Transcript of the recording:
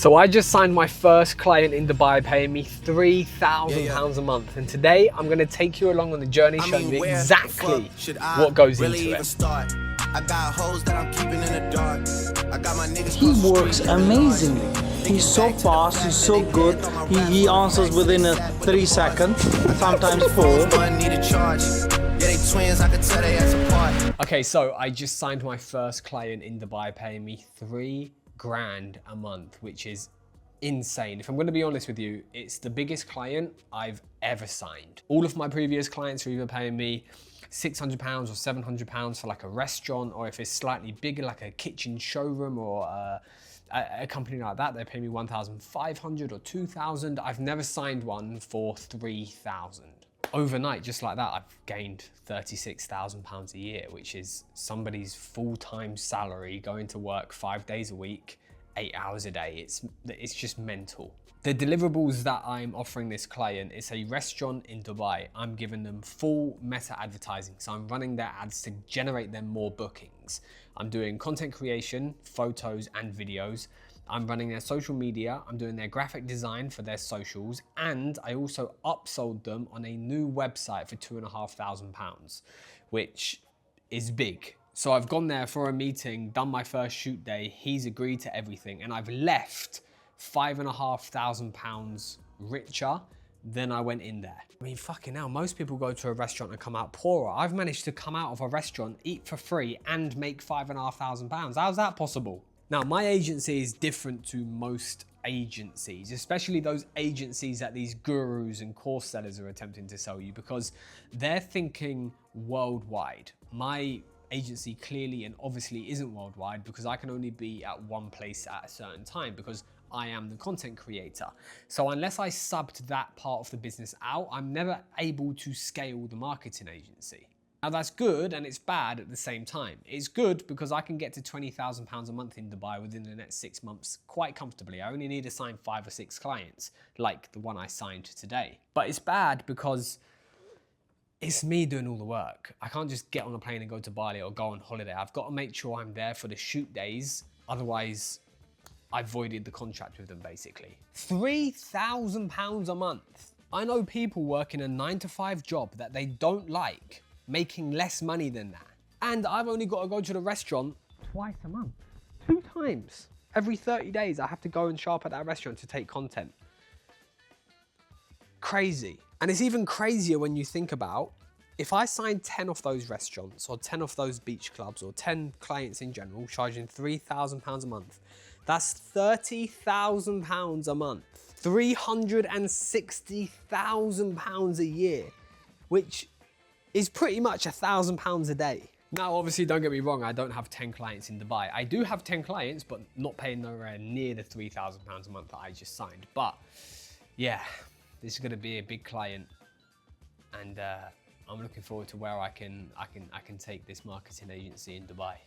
So I just signed my first client in Dubai paying me £3,000 a month, and today I'm going to take you along on the journey showing you exactly what goes into it. He works amazingly. He's so fast, he's so good. He answers within 3 seconds, sometimes 4. Okay, so I just signed my first client in Dubai paying me £3 grand a month, which is insane. If I'm going to be honest with you, it's the biggest client I've ever signed. All of my previous clients are either paying me £600 or £700 for like a restaurant, or if it's slightly bigger, like a kitchen showroom or a company like that, they pay me 1,500 or 2,000. I've never signed one for 3,000. Overnight, just like that, I've gained £36,000 a year, which is somebody's full-time salary going to work 5 days a week, 8 hours a day. It's just mental. The deliverables that I'm offering this client is a restaurant in Dubai. I'm giving them full meta advertising. So I'm running their ads to generate them more bookings. I'm doing content creation, photos and videos. I'm running their social media, I'm doing their graphic design for their socials, and I also upsold them on a new website for £2,500, which is big. So I've gone there for a meeting, done my first shoot day, he's agreed to everything, and I've left £5,500 richer than I went in there. I mean, fucking hell, most people go to a restaurant and come out poorer. I've managed to come out of a restaurant, eat for free, and make £5,500. How's that possible? Now, my agency is different to most agencies, especially those agencies that these gurus and course sellers are attempting to sell you, because they're thinking worldwide. My agency clearly and obviously isn't worldwide, because I can only be at one place at a certain time because I am the content creator. So unless I subbed that part of the business out, I'm never able to scale the marketing agency. Now that's good and it's bad at the same time. It's good because I can get to £20,000 a month in Dubai within the next 6 months quite comfortably. I only need to sign 5 or 6 clients, like the one I signed today. But it's bad because it's me doing all the work. I can't just get on a plane and go to Bali or go on holiday. I've got to make sure I'm there for the shoot days. Otherwise, I've voided the contract with them basically. £3,000 a month. I know people working a 9-to-5 job that they don't like, making less money than that. And I've only got to go to the restaurant twice a month. 2 times. Every 30 days I have to go and show up at that restaurant to take content. Crazy. And it's even crazier when you think about, if I sign 10 of those restaurants or 10 of those beach clubs or 10 clients in general, charging £3,000 a month, that's £30,000 a month. £360,000 a year, which is pretty much £1,000 a day. Now, obviously, don't get me wrong, I don't have 10 clients in Dubai. I do have 10 clients, but not paying nowhere near the £3,000 a month that I just signed. But yeah, this is gonna be a big client, and I'm looking forward to where I can take this marketing agency in Dubai.